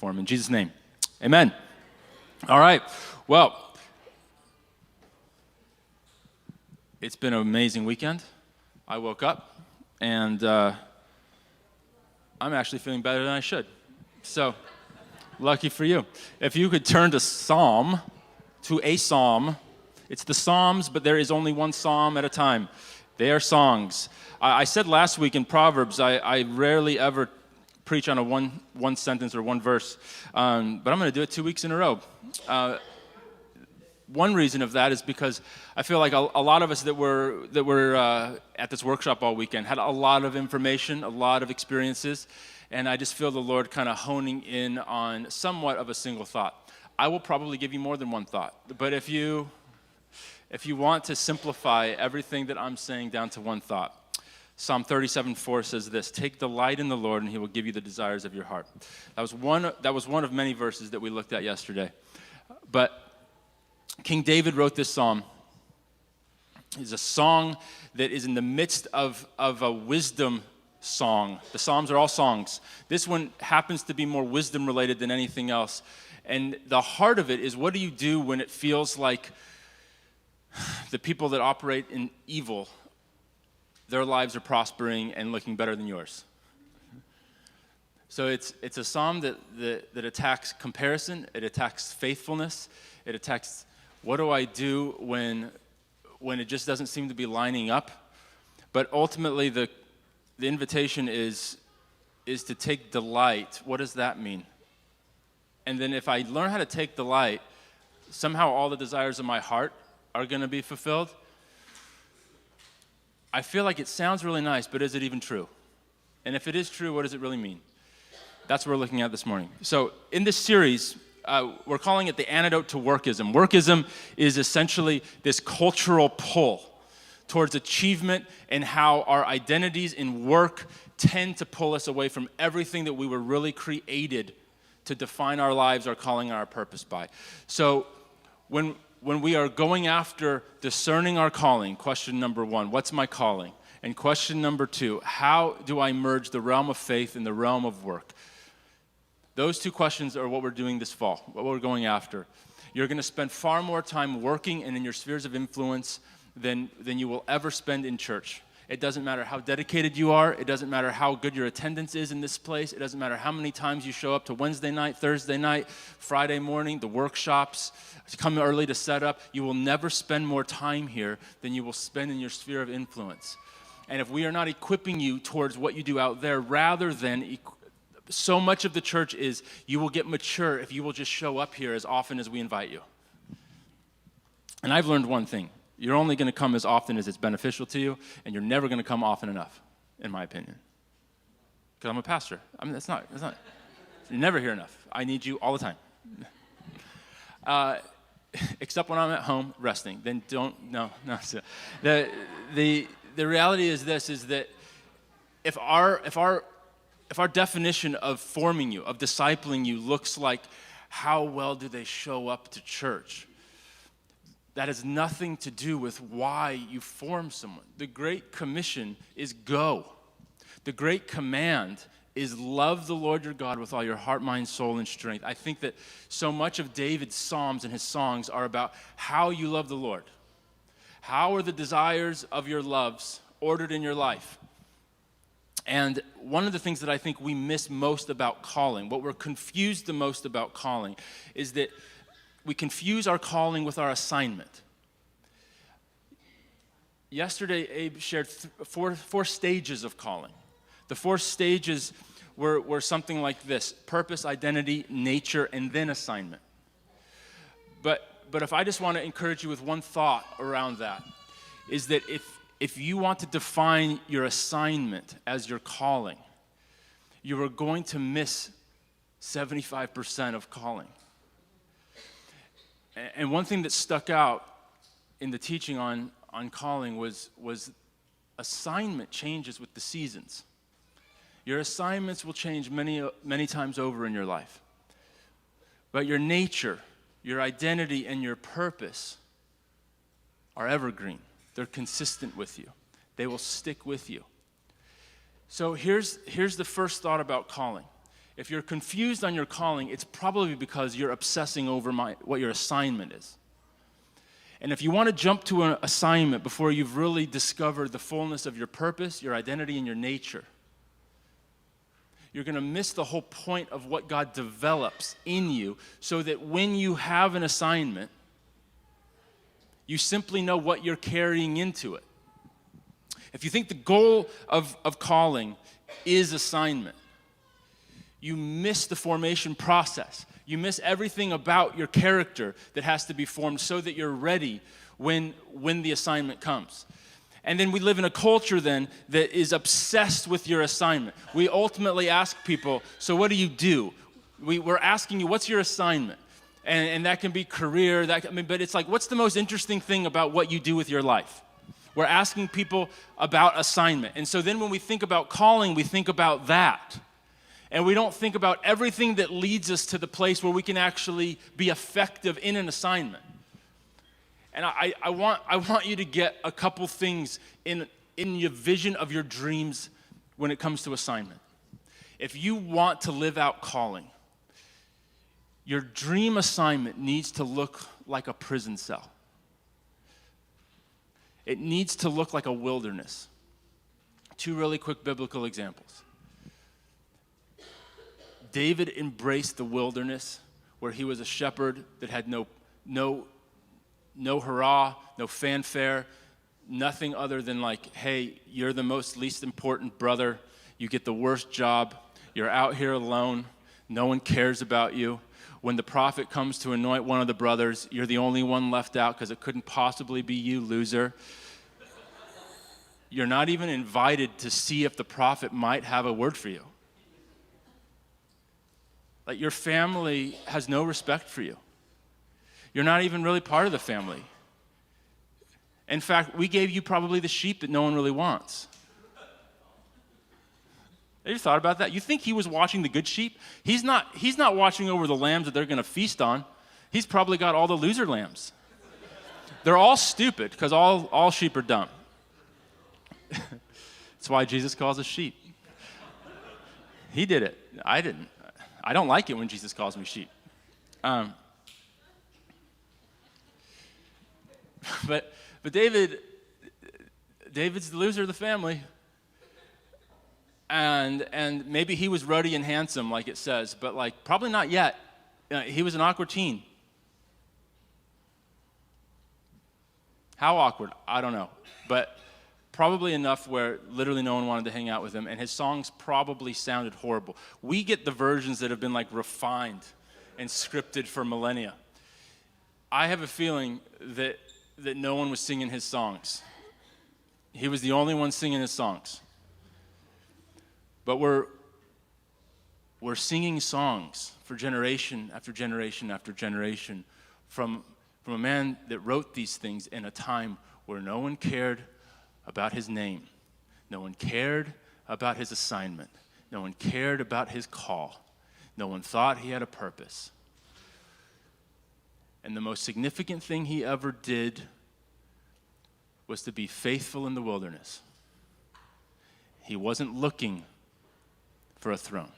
for him. In Jesus' name, amen. All right, well, it's been an amazing weekend. I woke up, and I'm actually feeling better than I should. So, lucky for you. If you could turn to a psalm, it's the Psalms, but there is only one psalm at a time. They are songs. I said last week in Proverbs, I rarely ever preach on a one sentence or one verse, but I'm going to do it 2 weeks in a row. One reason of that is because I feel like a lot of us that were at this workshop all weekend had a lot of information, a lot of experiences, and I just feel the Lord kind of honing in on somewhat of a single thought. I will probably give you more than one thought, but if you want to simplify everything that I'm saying down to one thought, Psalm 37:4 says this: "Take delight in the Lord, and He will give you the desires of your heart." That was one of many verses that we looked at yesterday. But King David wrote this psalm. It's a song that is in the midst of a wisdom song. The Psalms are all songs. This one happens to be more wisdom related than anything else. And the heart of it is, what do you do when it feels like the people that operate in evil, their lives are prospering and looking better than yours? So it's a psalm that attacks comparison, it attacks faithfulness, it attacks what do I do when it just doesn't seem to be lining up. But ultimately the invitation is to take delight. What does that mean? And then if I learn how to take delight, somehow all the desires of my heart are going to be fulfilled. I feel like it sounds really nice, but is it even true? And if it is true, what does it really mean? That's what we're looking at this morning. So in this series, we're calling it the Antidote to Workism. Workism is essentially this cultural pull towards achievement and how our identities in work tend to pull us away from everything that we were really created to define our lives, our calling, and our purpose by. So when we are going after discerning our calling, question number one, what's my calling? And question number two, how do I merge the realm of faith and the realm of work? Those two questions are what we're doing this fall, what we're going after. You're going to spend far more time working and in your spheres of influence than you will ever spend in church. It doesn't matter how dedicated you are. It doesn't matter how good your attendance is in this place. It doesn't matter how many times you show up to Wednesday night, Thursday night, Friday morning, the workshops, to come early to set up. You will never spend more time here than you will spend in your sphere of influence. And if we are not equipping you towards what you do out there, rather than so much of the church is you will get mature if you will just show up here as often as we invite you. And I've learned one thing. You're only going to come as often as it's beneficial to you, and you're never going to come often enough, in my opinion. Because I'm a pastor. I mean, that's not. You're never here enough. I need you all the time. Except when I'm at home resting. Then no. The reality is this, is that if our definition of forming you, of discipling you, looks like how well do they show up to church, that has nothing to do with why you form someone. The Great Commission is go. The Great Command is love the Lord your God with all your heart, mind, soul, and strength. I think that so much of David's psalms and his songs are about how you love the Lord. How are the desires of your loves ordered in your life? And one of the things that I think we miss most about calling, what we're confused the most about calling, is that we confuse our calling with our assignment. Yesterday, Abe shared four stages of calling. The 4 stages were something like this: purpose, identity, nature, and then assignment. But if I just want to encourage you with one thought around that, is that if you want to define your assignment as your calling, you are going to miss 75% of calling. And one thing that stuck out in the teaching on calling was assignment changes with the seasons. Your assignments will change many times over in your life. But your nature, your identity, and your purpose are evergreen. They're consistent with you. They will stick with you. So here's the first thought about calling. If you're confused on your calling, it's probably because you're obsessing over what your assignment is. And if you want to jump to an assignment before you've really discovered the fullness of your purpose, your identity, and your nature, you're going to miss the whole point of what God develops in you, so that when you have an assignment, you simply know what you're carrying into it. If you think the goal of calling is assignment, you miss the formation process. You miss everything about your character that has to be formed so that you're ready when the assignment comes. And then we live in a culture then that is obsessed with your assignment. We ultimately ask people, so what do you do? We're asking you, what's your assignment? And that can be career, but it's like, what's the most interesting thing about what you do with your life? We're asking people about assignment. And so then when we think about calling, we think about that. And we don't think about everything that leads us to the place where we can actually be effective in an assignment. And I want you to get a couple things in your vision of your dreams when it comes to assignment. If you want to live out calling, your dream assignment needs to look like a prison cell. It needs to look like a wilderness. Two really quick biblical examples. David embraced the wilderness where he was a shepherd that had no hurrah, no fanfare, nothing other than like, hey, you're the least important brother. You get the worst job. You're out here alone. No one cares about you. When the prophet comes to anoint one of the brothers, you're the only one left out because it couldn't possibly be you, loser. You're not even invited to see if the prophet might have a word for you. Like, your family has no respect for you. You're not even really part of the family. In fact, we gave you probably the sheep that no one really wants. Have you thought about that? You think he was watching the good sheep? He's not watching over the lambs that they're going to feast on. He's probably got all the loser lambs. They're all stupid because all sheep are dumb. That's why Jesus calls us sheep. He did it. I didn't. I don't like it when Jesus calls me sheep. But David's the loser of the family. And maybe he was ruddy and handsome, like it says, but like probably not yet. He was an awkward teen. How awkward? I don't know. But probably enough where literally no one wanted to hang out with him, and his songs probably sounded horrible. We get the versions that have been like refined and scripted for millennia. I have a feeling that no one was singing his songs. He was the only one singing his songs. But we're singing songs for generation after generation after generation from a man that wrote these things in a time where no one cared about his name. No one cared about his assignment. No one cared about his call. No one thought he had a purpose. And the most significant thing he ever did was to be faithful in the wilderness. He wasn't looking for a throne.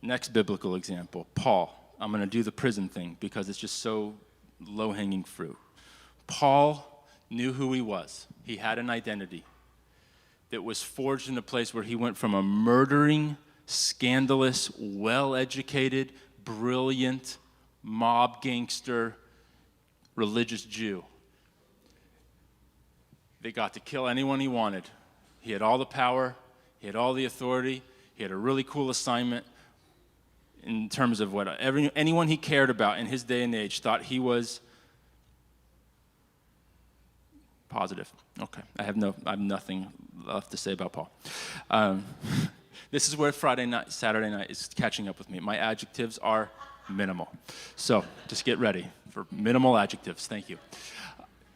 Next biblical example, Paul. I'm going to do the prison thing because it's just so low-hanging fruit. Paul knew who he was. He had an identity that was forged in a place where he went from a murdering, scandalous, well-educated, brilliant, mob gangster, religious Jew that got to kill anyone he wanted. He had all the power. He had all the authority. He had a really cool assignment in terms of what anyone he cared about in his day and age thought he was positive. Okay, I have nothing left to say about Paul. This is where Saturday night is catching up with me. My adjectives are minimal. So just get ready for minimal adjectives. Thank you.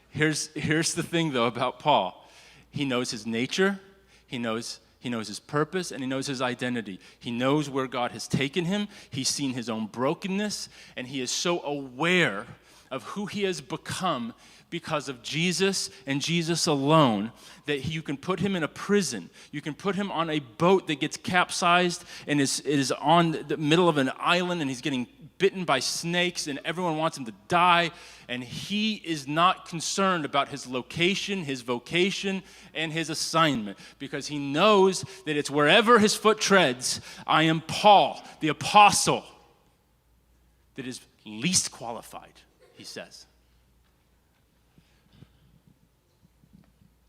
Here's the thing, though, about Paul. He knows his nature. He knows his purpose, and he knows his identity. He knows where God has taken him. He's seen his own brokenness, and he is so aware of who he has become because of Jesus and Jesus alone, that you can put him in a prison. You can put him on a boat that gets capsized and is on the middle of an island, and he's getting bitten by snakes, and everyone wants him to die, and he is not concerned about his location, his vocation, and his assignment, because he knows that it's wherever his foot treads. I am Paul, the apostle, that is least qualified, he says.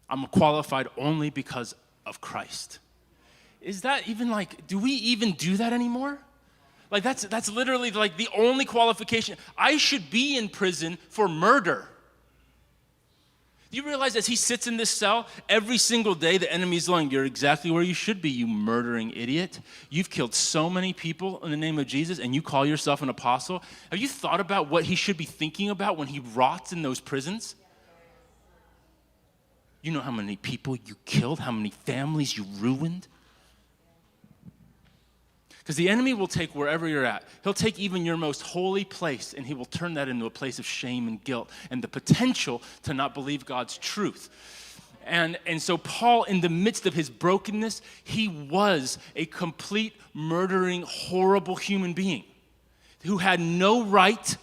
I'm qualified only because of Christ. Is that even do we even do that anymore? Like that's literally like the only qualification. I should be in prison for murder. Do you realize as he sits in this cell, every single day the enemy's going, you're exactly where you should be, you murdering idiot. You've killed so many people in the name of Jesus, and you call yourself an apostle? Have you thought about what he should be thinking about when he rots in those prisons? You know how many people you killed, how many families you ruined? Because the enemy will take wherever you're at. He'll take even your most holy place, and he will turn that into a place of shame and guilt and the potential to not believe God's truth. And so Paul, in the midst of his brokenness, he was a complete, murdering, horrible human being who had no right,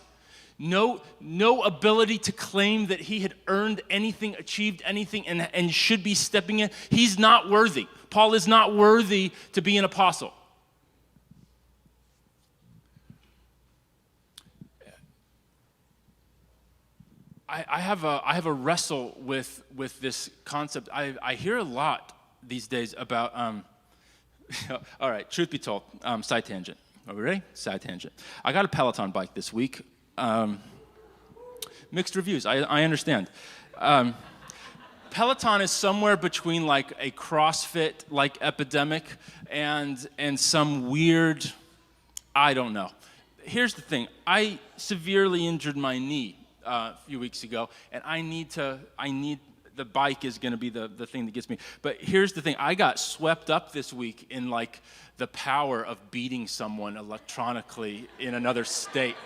no ability to claim that he had earned anything, achieved anything, and should be stepping in. He's not worthy. Paul is not worthy to be an apostle. I have a wrestle with this concept. I hear a lot these days about, all right, truth be told, side tangent. Are we ready? Side tangent. I got a Peloton bike this week. Mixed reviews, I understand. Peloton is somewhere between like a CrossFit like epidemic and some weird, I don't know. Here's the thing. I severely injured my knee a few weeks ago, and I need the bike is going to be the thing that gets me. But here's the thing. I got swept up this week in like the power of beating someone electronically in another state.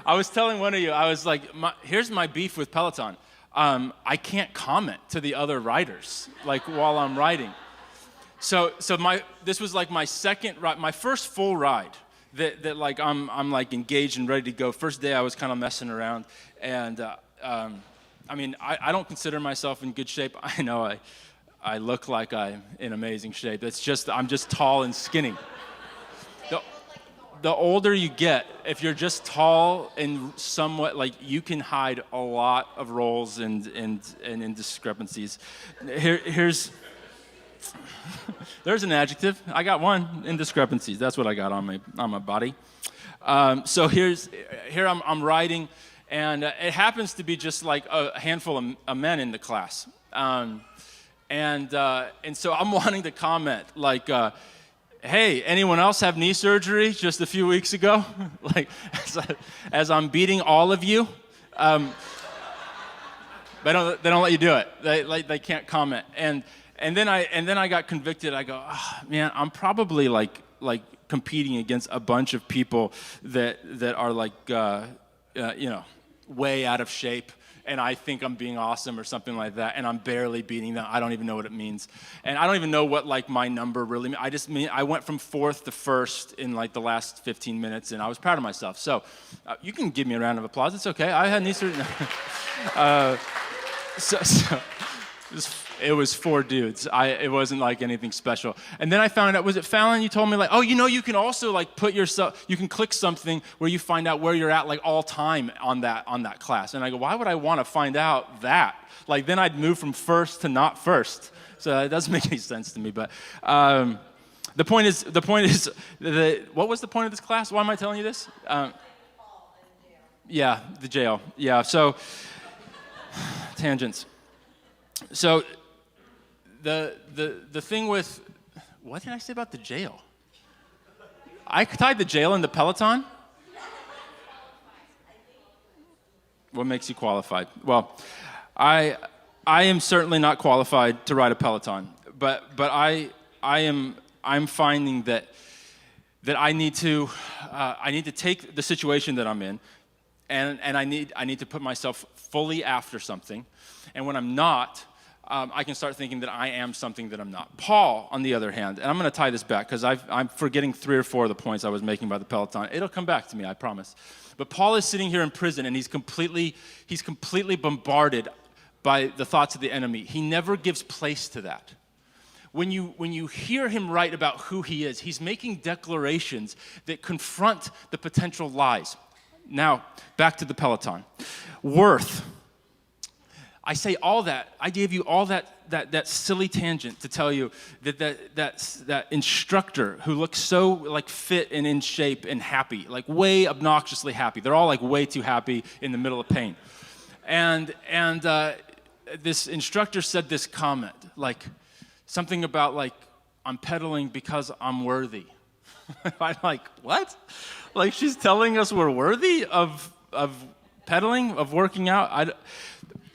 I was telling one of you, I was like, here's my beef with Peloton. I can't comment to the other riders like while I'm riding. So this was like my first full ride. That like I'm like engaged and ready to go. First day I was kind of messing around, and I mean I don't consider myself in good shape. I know I look like I'm in amazing shape. I'm just tall and skinny. The older you get, if you're just tall and somewhat like you can hide a lot of roles and indiscrepancies. There's an adjective. I got one, indiscrepancies. That's what I got on my body. So here I'm riding, and it happens to be just like a handful of men in the class. And so I'm wanting to comment like, hey, anyone else have knee surgery just a few weeks ago? Like as I'm beating all of you. They don't let you do it. They can't comment. And then I got convicted. I go, oh, man, I'm probably like competing against a bunch of people that are like way out of shape, and I think I'm being awesome or something like that, and I'm barely beating them. I don't even know what it means, and I don't even know what like my number really means. I went from 4th to 1st in like the last 15 minutes, and I was proud of myself. So you can give me a round of applause. It's okay. I had knee surgery. So it was 4 dudes. It wasn't like anything special. And then I found out, was it Fallon? You told me like, oh, you can also like you can click something where you find out where you're at like all time on that class. And I go, why would I want to find out that? Like then I'd move from 1st to not 1st. So it doesn't make any sense to me. But the point is what was the point of this class? Why am I telling you this? Yeah, the jail. Yeah, so tangents. So the thing with, what did I say about the jail? I tied the jail into Peloton? What makes you qualified? Well, I am certainly not qualified to ride a Peloton, but I'm finding that I need to take the situation that I'm in and I need to put myself fully after something. And when I'm not, I can start thinking that I am something that I'm not. Paul, on the other hand, and I'm going to tie this back because I'm forgetting 3 or 4 of the points I was making by the Peloton. It'll come back to me, I promise. But Paul is sitting here in prison, and he's completely bombarded by the thoughts of the enemy. He never gives place to that. When you hear him write about who he is, he's making declarations that confront the potential lies. Now, back to the Peloton. Worth. I say all that. I gave you all that silly tangent to tell you that instructor who looks so like fit and in shape and happy, like way obnoxiously happy. They're all like way too happy in the middle of pain. And this instructor said this comment, like something about like, I'm pedaling because I'm worthy. I'm like, what? Like she's telling us we're worthy of pedaling, of working out?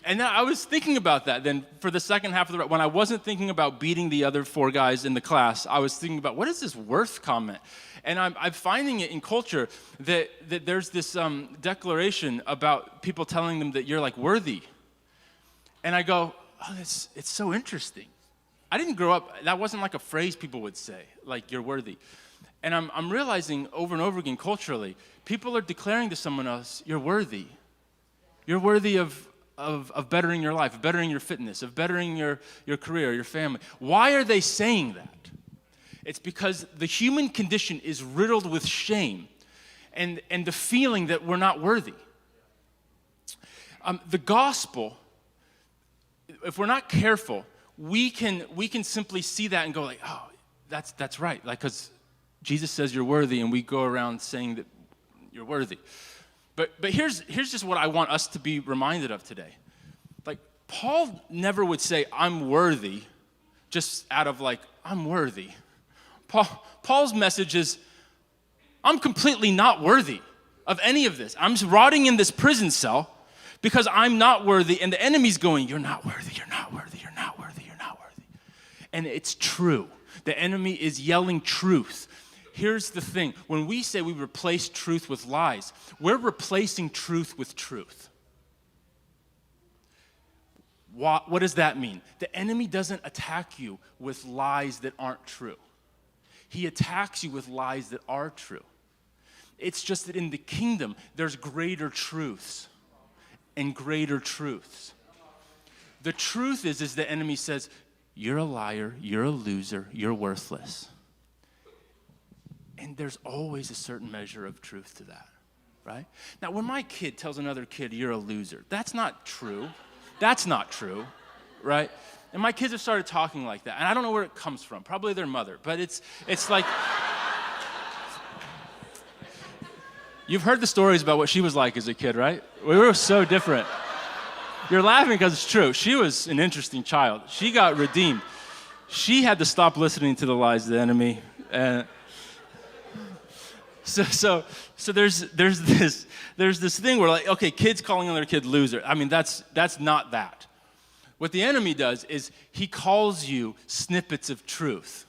And I was thinking about that then for the second half of the, when I wasn't thinking about beating the other 4 guys in the class, I was thinking about what is this worth comment? And I'm finding it in culture that there's this declaration about people telling them that you're like worthy. And I go, oh, it's so interesting. I didn't grow up, that wasn't like a phrase people would say, like you're worthy. And I'm realizing over and over again culturally, people are declaring to someone else, you're worthy. You're worthy of bettering your life, of bettering your fitness, of bettering your career, your family. Why are they saying that? It's because the human condition is riddled with shame and the feeling that we're not worthy. The gospel, if we're not careful, we can simply see that and go like, oh, that's right, like because Jesus says you're worthy, and we go around saying that you're worthy. But here's just what I want us to be reminded of today. Like, Paul never would say, I'm worthy, just out of like, I'm worthy. Paul's message is, I'm completely not worthy of any of this. I'm rotting in this prison cell because I'm not worthy, and the enemy's going, you're not worthy, you're not worthy, you're not worthy, you're not worthy. And it's true. The enemy is yelling truth. Here's the thing. When we say we replace truth with lies, we're replacing truth with truth. What does that mean? The enemy doesn't attack you with lies that aren't true. He attacks you with lies that are true. It's just that in the kingdom, there's greater truths and greater truths. The truth is the enemy says, you're a liar, you're a loser, you're worthless. And there's always a certain measure of truth to that, right? Now, when my kid tells another kid, you're a loser, that's not true. That's not true, right? And my kids have started talking like that. And I don't know where it comes from. Probably their mother. But it's like, you've heard the stories about what she was like as a kid, right? We were so different. You're laughing because it's true. She was an interesting child. She got redeemed. She had to stop listening to the lies of the enemy. And So there's this thing where like, okay, kids calling another kid loser. I mean, that's not that. What the enemy does is he calls you snippets of truth.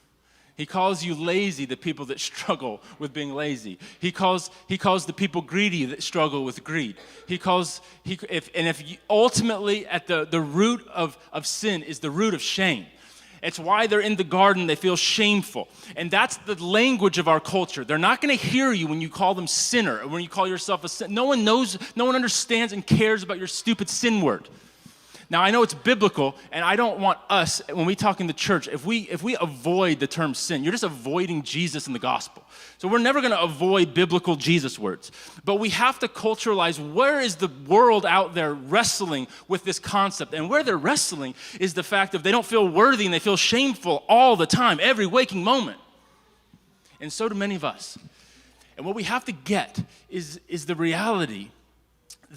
He calls you lazy, the people that struggle with being lazy. He calls the people greedy that struggle with greed. Ultimately at the root of sin is the root of shame. It's why they're in the garden, they feel shameful. And that's the language of our culture. They're not going to hear you when you call them sinner or when you call yourself a sin. No one knows, no one understands and cares about your stupid sin word. Now, I know it's biblical, and I don't want us, when we talk in the church, if we avoid the term sin, you're just avoiding Jesus and the gospel. So we're never going to avoid biblical Jesus words. But we have to culturalize where is the world out there wrestling with this concept. And where they're wrestling is the fact that they don't feel worthy and they feel shameful all the time, every waking moment. And so do many of us. And what we have to get is the reality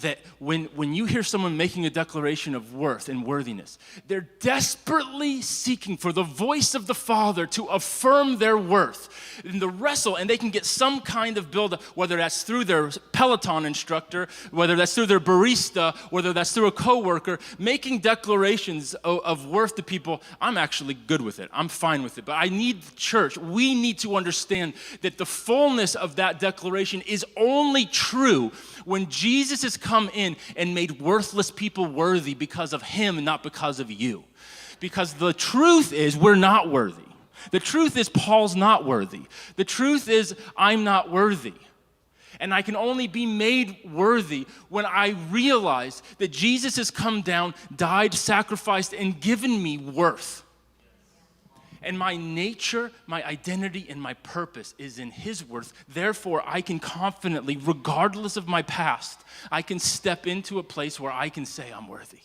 that when you hear someone making a declaration of worth and worthiness, they're desperately seeking for the voice of the Father to affirm their worth in the wrestle, and they can get some kind of build-up, whether that's through their Peloton instructor, whether that's through their barista, whether that's through a coworker, making declarations of worth to people. I'm actually good with it. I'm fine with it. But I need the church. We need to understand that the fullness of that declaration is only true When Jesus has come in and made worthless people worthy because of him and not because of you. Because the truth is we're not worthy. The truth is Paul's not worthy. The truth is I'm not worthy. And I can only be made worthy when I realize that Jesus has come down, died, sacrificed, and given me worth. And my nature, my identity, and my purpose is in his worth. Therefore, I can confidently, regardless of my past, I can step into a place where I can say I'm worthy.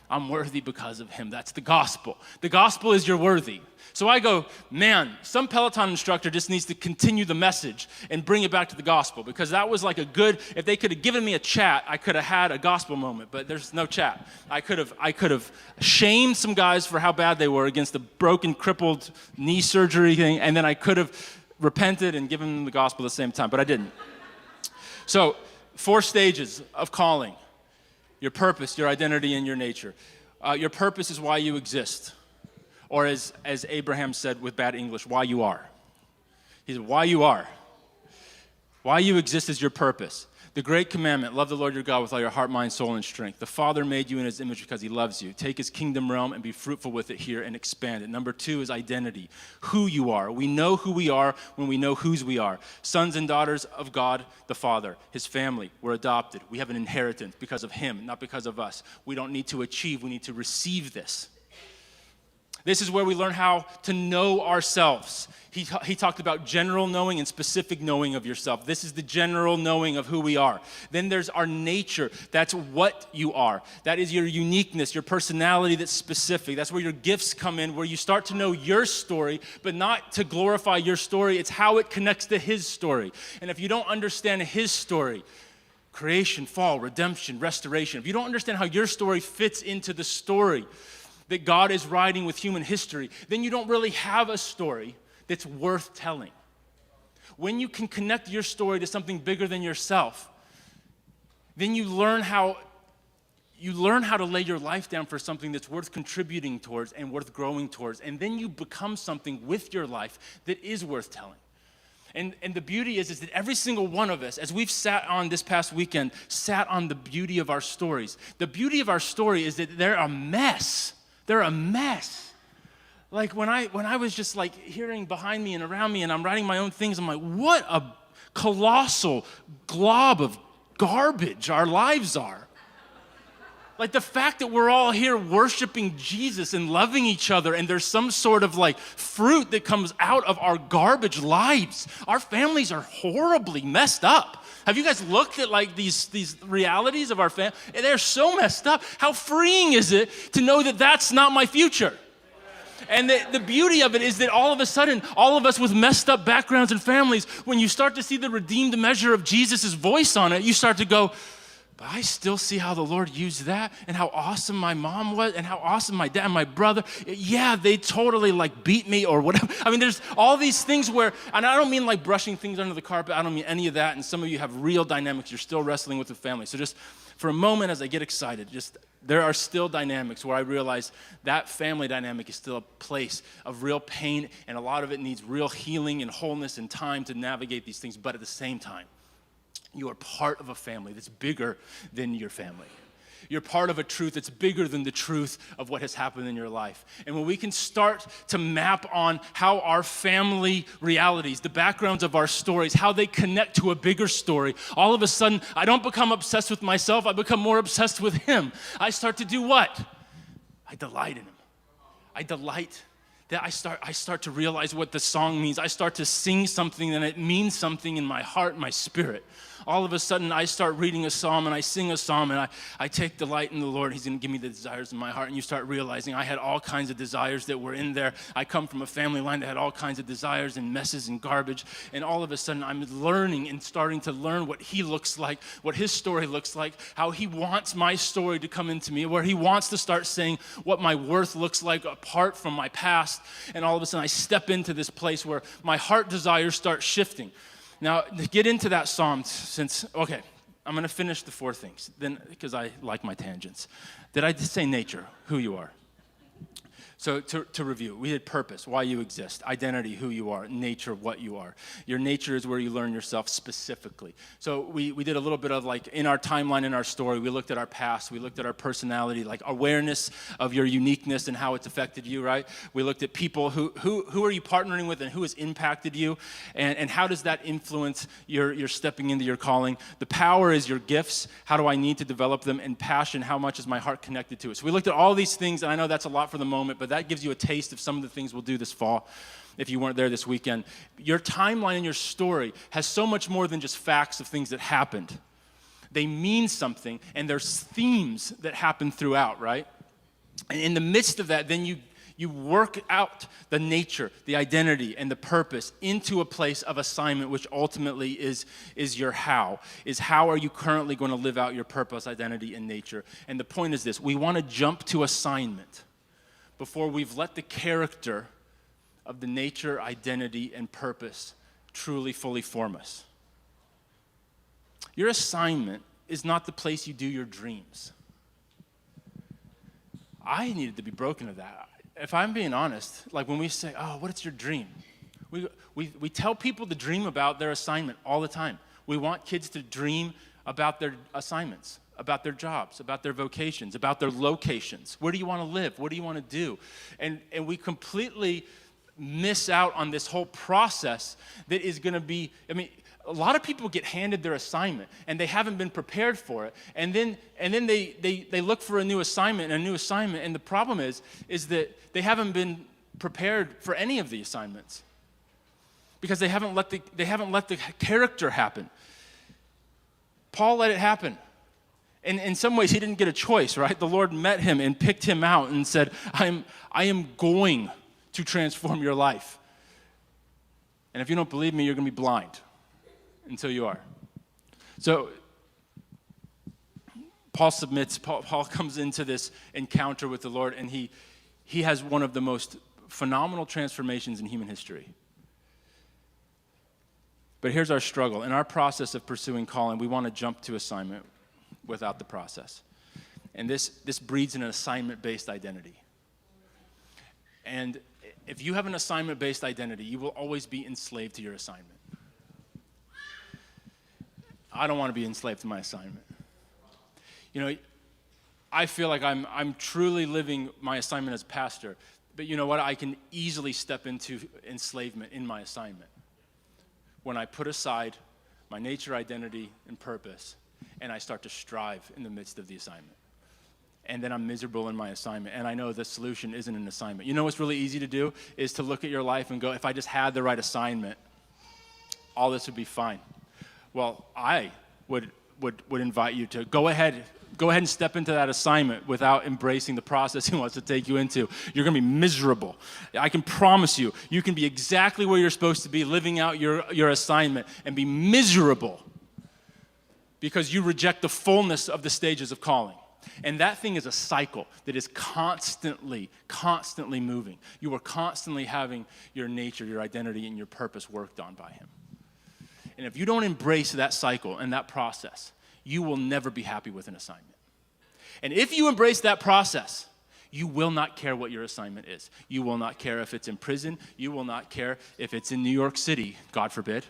I'm worthy because of him. That's the gospel. The gospel is you're worthy. So I go, man, some Peloton instructor just needs to continue the message and bring it back to the gospel, because that was like a good, if they could have given me a chat, I could have had a gospel moment, but there's no chat. I could have shamed some guys for how bad they were against the broken, crippled knee surgery thing, and then I could have repented and given them the gospel at the same time, but I didn't. So 4 stages of calling. Your purpose, your identity, and your nature. Your purpose is why you exist. Or as Abraham said with bad English, why you are. He said, why you are. Why you exist is your purpose. The great commandment, love the Lord your God with all your heart, mind, soul, and strength. The Father made you in his image because he loves you. Take his kingdom realm and be fruitful with it here and expand it. Number 2 is identity, who you are. We know who we are when we know whose we are. Sons and daughters of God the Father, his family. We're adopted. We have an inheritance because of him, not because of us. We don't need to achieve, we need to receive this. This is where we learn how to know ourselves. He talked about general knowing and specific knowing of yourself. This is the general knowing of who we are. Then there's our nature. That's what you are. That is your uniqueness, your personality that's specific. That's where your gifts come in, where you start to know your story, but not to glorify your story. It's how it connects to his story. And if you don't understand his story, creation, fall, redemption, restoration, if you don't understand how your story fits into the story that God is writing with human history, then you don't really have a story that's worth telling. When you can connect your story to something bigger than yourself, then you learn how to lay your life down for something that's worth contributing towards and worth growing towards, and then you become something with your life that is worth telling. And the beauty is that every single one of us, as we've sat on this past weekend, sat on the beauty of our stories. The beauty of our story is that they're a mess. They're a mess. Like when I was just like hearing behind me and around me and I'm writing my own things, I'm like, what a colossal glob of garbage our lives are. Like the fact that we're all here worshiping Jesus and loving each other, and there's some sort of like fruit that comes out of our garbage lives. Our families are horribly messed up. Have you guys looked at like these realities of our family? They're so messed up. How freeing is it to know that that's not my future? And the beauty of it is that all of a sudden, all of us with messed up backgrounds and families, when you start to see the redeemed measure of Jesus' voice on it, you start to go, but I still see how the Lord used that, and how awesome my mom was, and how awesome my dad and my brother. Yeah, they totally like beat me or whatever. I mean, there's all these things where, and I don't mean like brushing things under the carpet. I don't mean any of that. And some of you have real dynamics. You're still wrestling with the family. So just for a moment, as I get excited, there are still dynamics where I realize that family dynamic is still a place of real pain, and a lot of it needs real healing and wholeness and time to navigate these things. But at the same time, you are part of a family that's bigger than your family. You're part of a truth that's bigger than the truth of what has happened in your life. And when we can start to map on how our family realities, the backgrounds of our stories, how they connect to a bigger story, all of a sudden, I don't become obsessed with myself, I become more obsessed with him. I start to do what? I delight in him. I delight that I start to realize what the song means. I start to sing something and it means something in my heart, my spirit. All of a sudden, I start reading a psalm and I sing a psalm and I take delight in the Lord. He's going to give me the desires in my heart. And you start realizing I had all kinds of desires that were in there. I come from a family line that had all kinds of desires and messes and garbage. And all of a sudden, I'm learning and starting to learn what he looks like, what his story looks like, how he wants my story to come into me, where he wants to start saying what my worth looks like apart from my past. And all of a sudden, I step into this place where my heart desires start shifting. Now, to get into that psalm, I'm going to finish the 4 things, then because I like my tangents. Did I just say nature, who you are? So to review, we did purpose, why you exist, identity, who you are, nature, what you are. Your nature is where you learn yourself specifically. So we did a little bit of like in our timeline, in our story, we looked at our past, we looked at our personality, like awareness of your uniqueness and how it's affected you, right? We looked at people, who are you partnering with and who has impacted you, and how does that influence your stepping into your calling? The power is your gifts, how do I need to develop them, and passion, how much is my heart connected to it? So we looked at all these things, and I know that's a lot for the moment, but that gives you a taste of some of the things we'll do this fall if you weren't there this weekend. Your timeline and your story has so much more than just facts of things that happened. They mean something, and there's themes that happen throughout, right? And in the midst of that, then you work out the nature, the identity, and the purpose into a place of assignment, which ultimately is your how. Is how are you currently going to live out your purpose, identity, and nature? And the point is this: we want to jump to assignment before we've let the character of the nature, identity, and purpose truly, fully form us. Your assignment is not the place you do your dreams. I needed to be broken of that. If I'm being honest, like when we say, oh, what is your dream? We tell people to dream about their assignment all the time. We want kids to dream about their assignments, about their jobs, about their vocations, about their locations. Where do you want to live? What do you want to do? And we completely miss out on this whole process that is going to be, a lot of people get handed their assignment and they haven't been prepared for it. And then they look for a new assignment, and the problem is that they haven't been prepared for any of the assignments because they haven't let the character happen. Paul let it happen. And in some ways, he didn't get a choice, right? The Lord met him and picked him out and said, I am going to transform your life. And if you don't believe me, you're going to be blind until you are. So Paul submits. Paul comes into this encounter with the Lord, and he has one of the most phenomenal transformations in human history. But here's our struggle. In our process of pursuing calling, we want to jump to assignment without the process. And this breeds an assignment-based identity. And if you have an assignment-based identity, you will always be enslaved to your assignment. I don't want to be enslaved to my assignment. I feel like I'm truly living my assignment as pastor, but you know what? I can easily step into enslavement in my assignment when I put aside my nature, identity, and purpose, and I start to strive in the midst of the assignment. And then I'm miserable in my assignment, and I know the solution isn't an assignment. You know what's really easy to do is to look at your life and go, if I just had the right assignment, all this would be fine. Well, I would invite you to go ahead and step into that assignment without embracing the process he wants to take you into. You're going to be miserable. I can promise you, you can be exactly where you're supposed to be, living out your assignment, and be miserable because you reject the fullness of the stages of calling. And that thing is a cycle that is constantly moving. You are constantly having your nature, your identity, and your purpose worked on by him. And if you don't embrace that cycle and that process, you will never be happy with an assignment. And if you embrace that process, you will not care what your assignment is. You will not care if it's in prison. You will not care if it's in New York City, God forbid.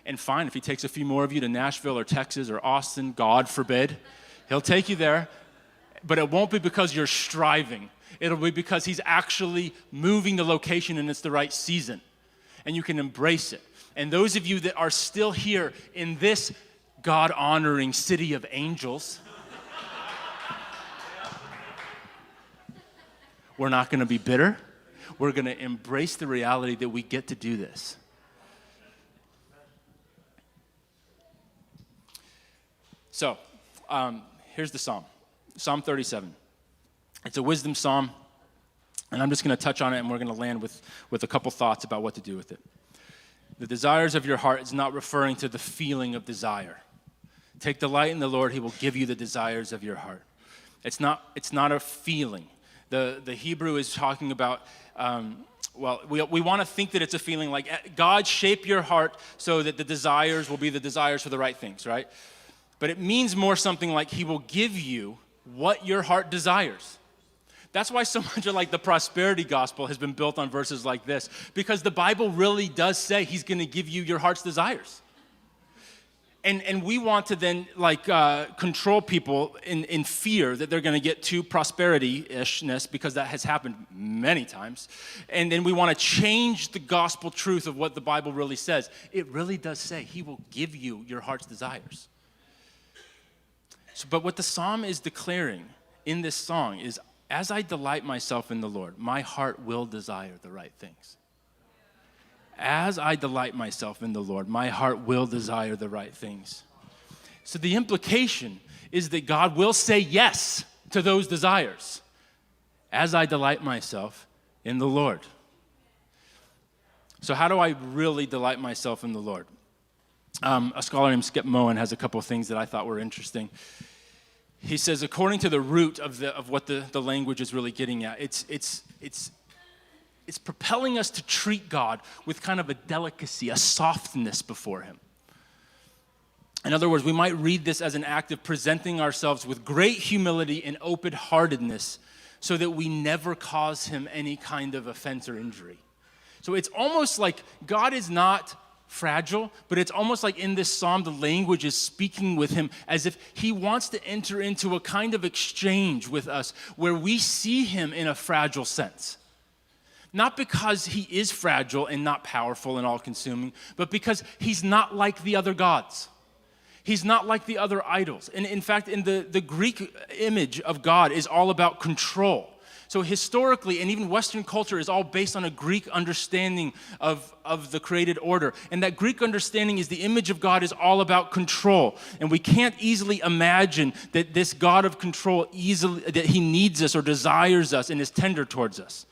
And fine, if he takes a few more of you to Nashville or Texas or Austin, God forbid, he'll take you there. But it won't be because you're striving. It'll be because he's actually moving the location and it's the right season. And you can embrace it. And those of you that are still here in this God-honoring city of angels, we're not going to be bitter. We're going to embrace the reality that we get to do this. So, here's the psalm, Psalm 37. It's a wisdom psalm, and I'm just going to touch on it, and we're going to land with a couple thoughts about what to do with it. The desires of your heart is not referring to the feeling of desire. Take delight in the Lord, he will give you the desires of your heart. It's not a feeling. The Hebrew is talking about, we want to think that it's a feeling like God shape your heart so that the desires will be the desires for the right things, right? But it means more something like he will give you what your heart desires. That's why so much of like the prosperity gospel has been built on verses like this, because the Bible really does say he's going to give you your heart's desires. And we want to then control people in fear that they're going to get to prosperity-ishness, because that has happened many times. And then we want to change the gospel truth of what the Bible really says. It really does say he will give you your heart's desires. But what the psalm is declaring in this song is, as I delight myself in the Lord, my heart will desire the right things. As I delight myself in the Lord, my heart will desire the right things. So the implication is that God will say yes to those desires as I delight myself in the Lord. So how do I really delight myself in the Lord? A scholar named Skip Moen has a couple of things that I thought were interesting. He says, according to the root of what the language is really getting at, it's propelling us to treat God with kind of a delicacy, a softness before him. In other words, we might read this as an act of presenting ourselves with great humility and open-heartedness so that we never cause him any kind of offense or injury. So it's almost like God is not fragile, but it's almost like in this psalm, the language is speaking with him as if he wants to enter into a kind of exchange with us where we see him in a fragile sense. Not because he is fragile and not powerful and all-consuming, but because he's not like the other gods. He's not like the other idols. And in fact, in the Greek image of God is all about control. So historically, and even Western culture is all based on a Greek understanding of the created order. And that Greek understanding is the image of God is all about control. And we can't easily imagine that this God of control that he needs us or desires us and is tender towards us.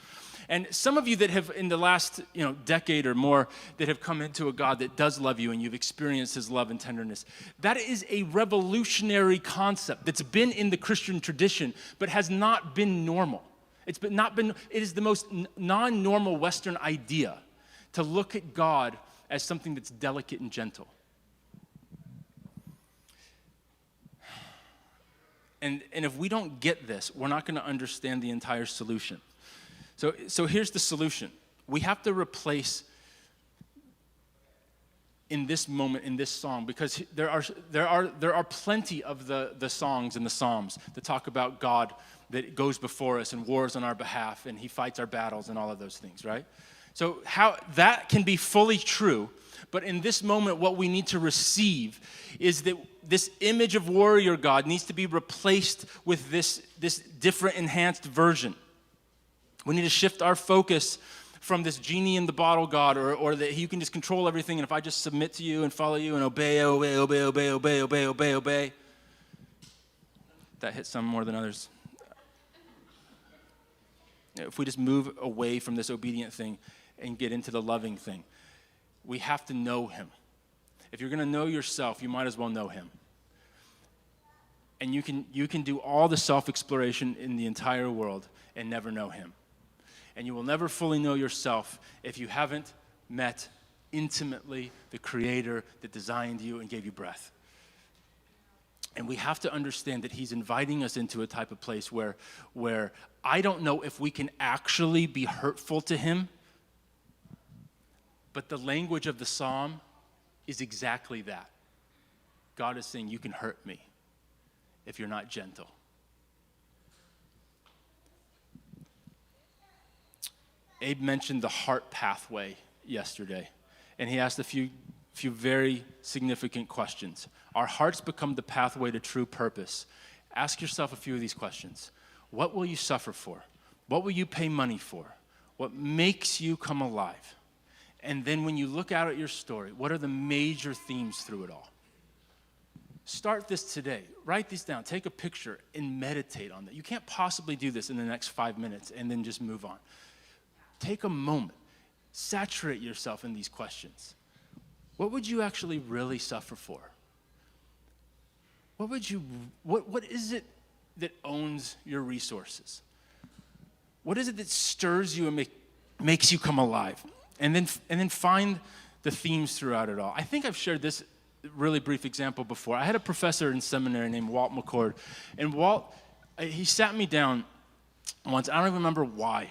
And some of you that have, in the last decade or more, that have come into a God that does love you and you've experienced his love and tenderness, that is a revolutionary concept that's been in the Christian tradition, but has not been normal. It is the most non-normal Western idea to look at God as something that's delicate and gentle. And if we don't get this, we're not going to understand the entire solution. So here's the solution. We have to replace in this moment, in this song, because there are plenty of the songs and the Psalms that talk about God that goes before us and wars on our behalf, and he fights our battles and all of those things, right? So how that can be fully true, but in this moment, what we need to receive is that this image of warrior God needs to be replaced with this different, enhanced version. We need to shift our focus from this genie in the bottle God, or that you can just control everything, and if I just submit to you and follow you and obey. That hits some more than others. If we just move away from this obedient thing and get into the loving thing, we have to know him. If you're going to know yourself, you might as well know him. And you can do all the self-exploration in the entire world and never know him. And you will never fully know yourself if you haven't met intimately the Creator that designed you and gave you breath. And we have to understand that he's inviting us into a type of place where I don't know if we can actually be hurtful to him, but the language of the psalm is exactly that. God is saying, you can hurt me if you're not gentle. Abe mentioned the heart pathway yesterday, and he asked a few very significant questions. Our hearts become the pathway to true purpose. Ask yourself a few of these questions. What will you suffer for? What will you pay money for? What makes you come alive? And then when you look out at your story, what are the major themes through it all? Start this today. Write these down. Take a picture and meditate on that. You can't possibly do this in the next 5 minutes and then just move on. Take a moment. Saturate yourself in these questions. What would you actually really suffer for? What is it that owns your resources? What is it that stirs you and makes you come alive? And then find the themes throughout it all. I think I've shared this really brief example before. I had a professor in seminary named Walt McCord, and Walt He sat me down once. I don't even remember why.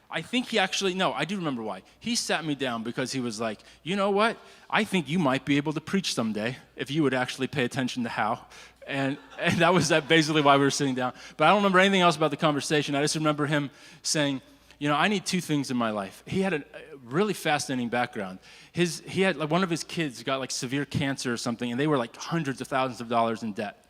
I think he actually, no, I do remember why. He sat me down because he was like, you know what? I think you might be able to preach someday if you would actually pay attention to how. And that was basically why we were sitting down. But I don't remember anything else about the conversation. I just remember him saying, you know, I need two things in my life. He had a really fascinating background. He had, like, one of his kids got like severe cancer or something, and they were like hundreds of thousands of dollars in debt.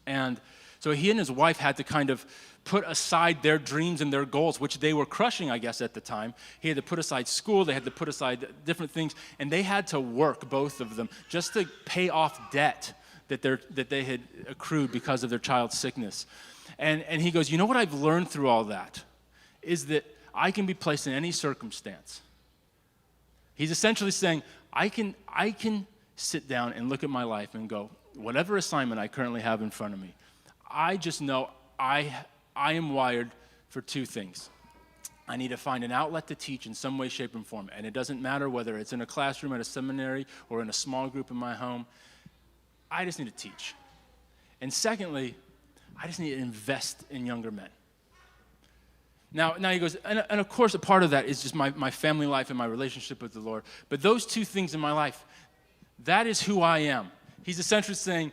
And so he and his wife had to kind of put aside their dreams and their goals, which they were crushing, I guess, at the time. He had to put aside school, they had to put aside different things, and they had to work, both of them, just to pay off debt that they had accrued because of their child's sickness. And he goes, you know what I've learned through all that is that I can be placed in any circumstance. He's essentially saying, I can sit down and look at my life and go, whatever assignment I currently have in front of me, I just know I am wired for two things. I need to find an outlet to teach in some way, shape, and form. And it doesn't matter whether it's in a classroom at a seminary or in a small group in my home. I just need to teach. And secondly, I just need to invest in younger men. Now he goes, and of course a part of that is just my family life and my relationship with the Lord. But those two things in my life, that is who I am. He's essentially saying,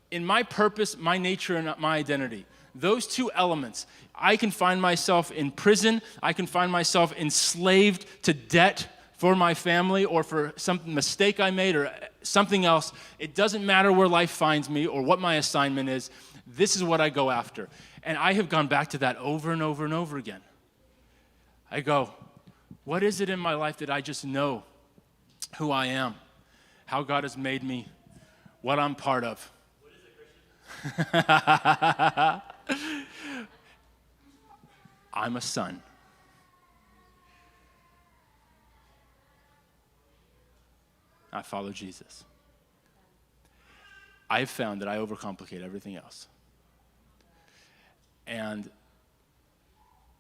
in my purpose, my nature, and my identity, those two elements, I can find myself in prison, I can find myself enslaved to debt for my family or for some mistake I made or something else. It doesn't matter where life finds me or what my assignment is. This is what I go after. And I have gone back to that over and over and over again. I go, what is it in my life that I just know who I am, how God has made me, what I'm part of? What is it, Christian? I'm a son. I follow Jesus. I've found that I overcomplicate everything else. And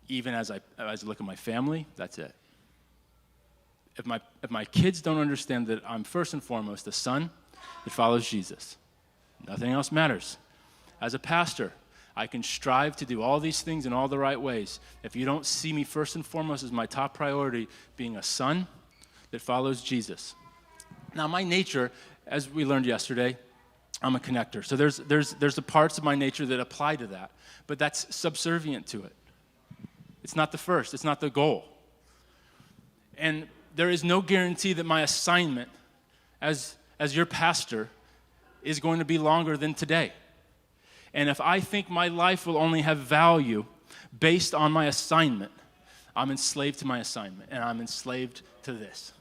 even as I look at my family, that's it. If my kids don't understand that I'm first and foremost a son that follows Jesus, nothing else matters. As a pastor, I can strive to do all these things in all the right ways. If you don't see me first and foremost as my top priority, being a son that follows Jesus. Now, my nature, as we learned yesterday, I'm a connector. So there's the parts of my nature that apply to that, but that's subservient to it. It's not the first. It's not the goal. And there is no guarantee that my assignment as your pastor is going to be longer than today. And if I think my life will only have value based on my assignment, I'm enslaved to my assignment, and I'm enslaved to this.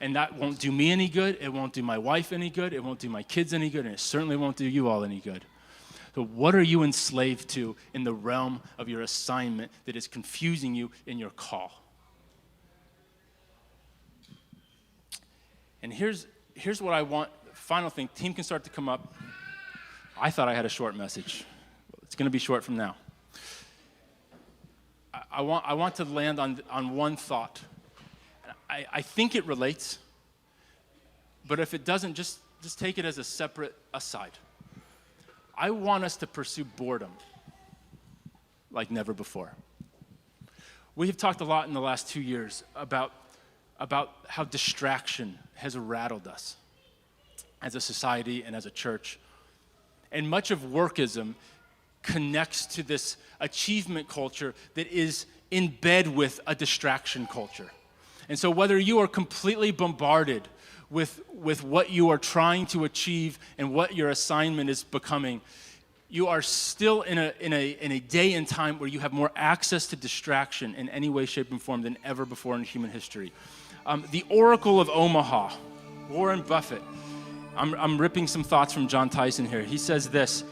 And that won't do me any good, it won't do my wife any good, it won't do my kids any good, and it certainly won't do you all any good. So what are you enslaved to in the realm of your assignment that is confusing you in your call? And here's what I want, final thing, team can start to come up. I thought I had a short message. It's going to be short from now. I want to land on one thought. I think it relates, but if it doesn't, just take it as a separate aside. I want us to pursue boredom like never before. We have talked a lot in the last 2 years about how distraction has rattled us as a society and as a church. And much of workism connects to this achievement culture that is in bed with a distraction culture. And so whether you are completely bombarded with what you are trying to achieve and what your assignment is becoming, you are still in a day and time where you have more access to distraction in any way, shape, and form than ever before in human history. The Oracle of Omaha, Warren Buffett. I'm ripping some thoughts from John Tyson here. He says this,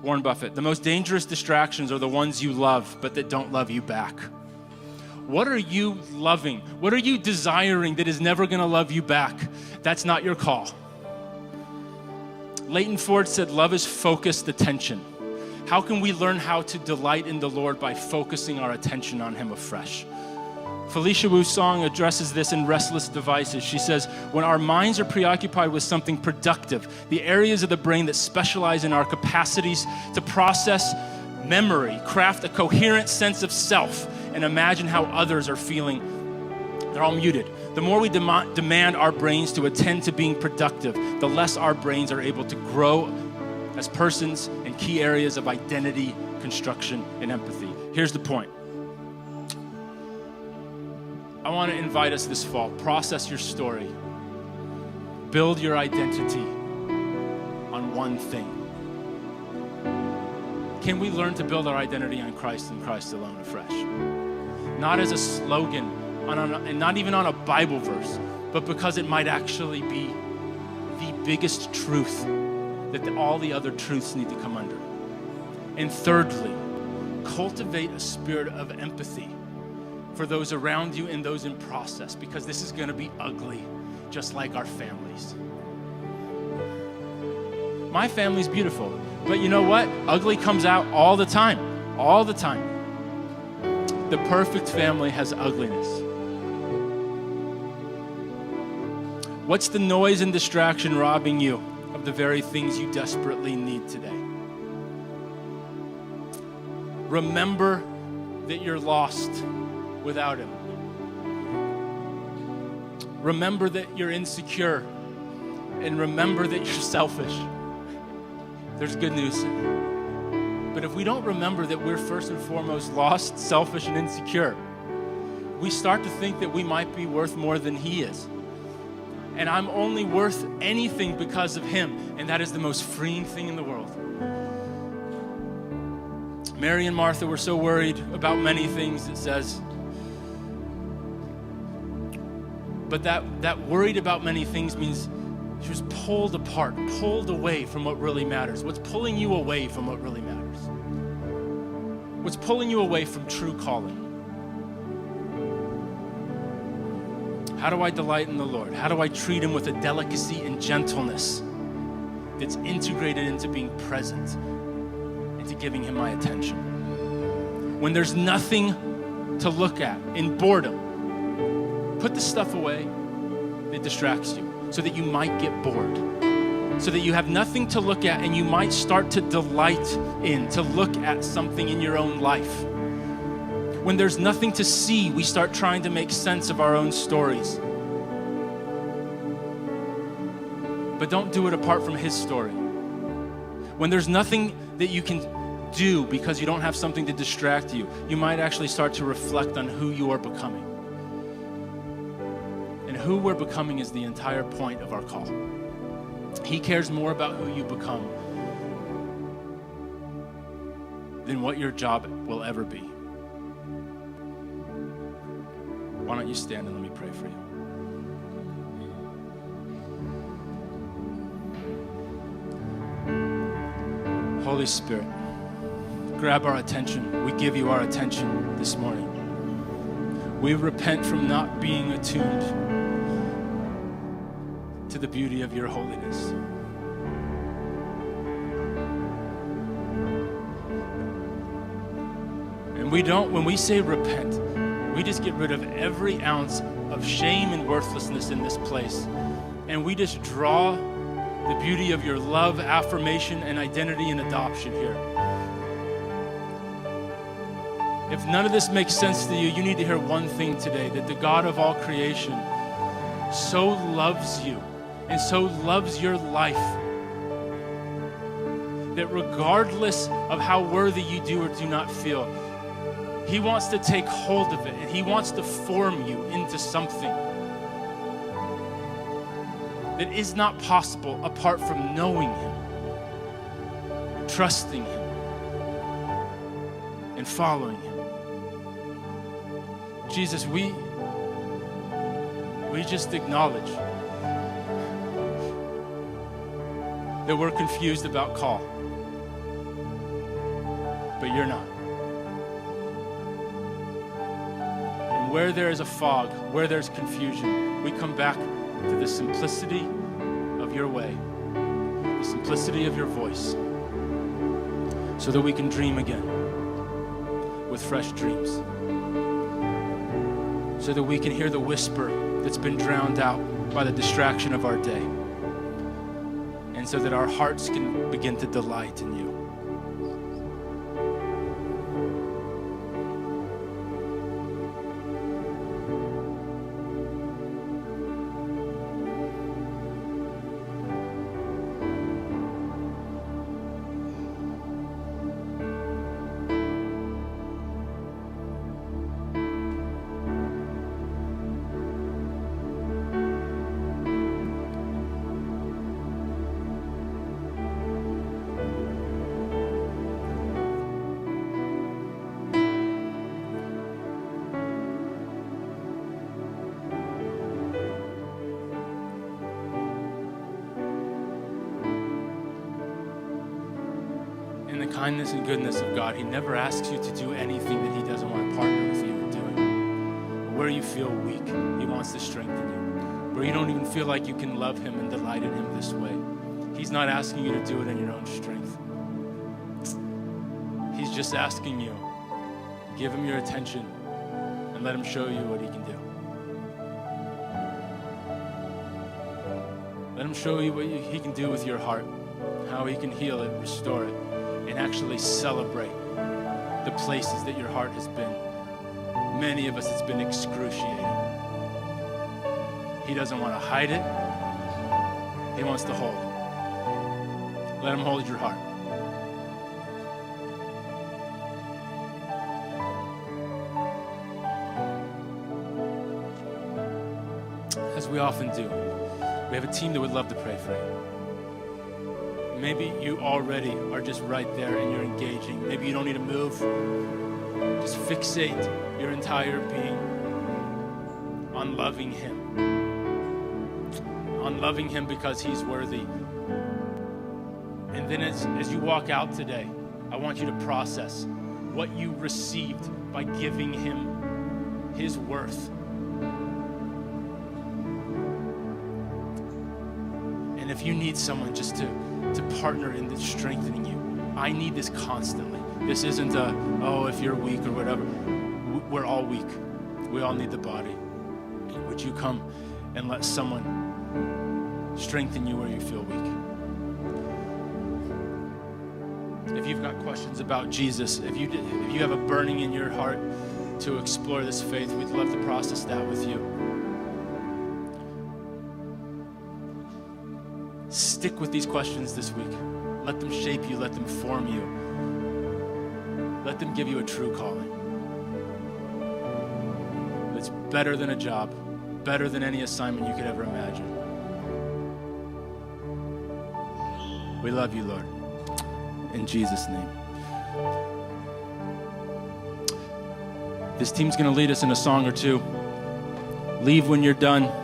Warren Buffett, the most dangerous distractions are the ones you love, but that don't love you back. What are you loving? What are you desiring that is never going to love you back? That's not your call. Leighton Ford said, love is focused attention. How can we learn how to delight in the Lord by focusing our attention on Him afresh? Felicia Wu's song addresses this in Restless Devices. She says, when our minds are preoccupied with something productive, the areas of the brain that specialize in our capacities to process memory, craft a coherent sense of self, and imagine how others are feeling, they're all muted. The more we demand our brains to attend to being productive, the less our brains are able to grow as persons in key areas of identity, construction, and empathy. Here's the point. I want to invite us this fall, process your story. Build your identity on one thing. Can we learn to build our identity on Christ and Christ alone afresh? Not as a slogan, and not even on a Bible verse, but because it might actually be the biggest truth that all the other truths need to come under. And thirdly, cultivate a spirit of empathy for those around you and those in process, because this is going to be ugly, just like our families. My family's beautiful, but you know what? Ugly comes out all the time, all the time. The perfect family has ugliness. What's the noise and distraction robbing you of the very things you desperately need today? Remember that you're lost without him. Remember that you're insecure, and remember that you're selfish. There's good news. But if we don't remember that we're first and foremost lost, selfish, and insecure, we start to think that we might be worth more than he is. And I'm only worth anything because of him, and that is the most freeing thing in the world. Mary and Martha were so worried about many things, it says. But that worried about many things means she was pulled apart, pulled away from what really matters. What's pulling you away from what really matters? What's pulling you away from true calling? How do I delight in the Lord? How do I treat him with a delicacy and gentleness that's integrated into being present, into giving him my attention? When there's nothing to look at in boredom, put the stuff away that distracts you so that you might get bored, so that you have nothing to look at and you might start to delight in, to look at something in your own life. When there's nothing to see, we start trying to make sense of our own stories. But don't do it apart from his story. When there's nothing that you can do because you don't have something to distract you, you might actually start to reflect on who you are becoming. And who we're becoming is the entire point of our call. He cares more about who you become than what your job will ever be. Why don't you stand and let me pray for you? Holy Spirit, grab our attention. We give you our attention this morning. We repent from not being attuned to the beauty of your holiness. And when we say repent, we just get rid of every ounce of shame and worthlessness in this place. And we just draw the beauty of your love, affirmation, and identity and adoption here. If none of this makes sense to you, you need to hear one thing today, that the God of all creation so loves you and so loves your life that regardless of how worthy you do or do not feel, he wants to take hold of it, and he wants to form you into something that is not possible apart from knowing him, trusting him, and following him. Jesus, we just acknowledge that we're confused about call, but you're not. And where there is a fog, where there's confusion, we come back to the simplicity of your way, the simplicity of your voice, so that we can dream again with fresh dreams. so that we can hear the whisper that's been drowned out by the distraction of our day, and so that our hearts can begin to delight in you. In the kindness and goodness of God, He never asks you to do anything that He doesn't want to partner with you in doing. Where you feel weak, He wants to strengthen you. Where you don't even feel like you can love Him and delight in Him this way, He's not asking you to do it in your own strength. He's just asking you, give Him your attention and let Him show you what He can do. Let Him show you what He can do with your heart, how He can heal it, restore it, and actually celebrate the places that your heart has been. Many of us, it's been excruciating. He doesn't want to hide it. He wants to hold it. Let Him hold your heart. As we often do, we have a team that would love to pray for you. Maybe you already are just right there and you're engaging. Maybe you don't need to move. Just fixate your entire being on loving Him. On loving Him because He's worthy. And then as you walk out today, I want you to process what you received by giving Him His worth. And if you need someone just to partner in this strengthening you, I need this constantly. This isn't if you're weak or whatever. We're all weak. We all need the body. Would you come and let someone strengthen you where you feel weak? If you've got questions about Jesus, if you have a burning in your heart to explore this faith, we'd love to process that with you. Stick with these questions this week. Let them shape you. Let them form you. Let them give you a true calling. It's better than a job, better than any assignment you could ever imagine. We love you, Lord. In Jesus' name. This team's going to lead us in a song or two. Leave when you're done.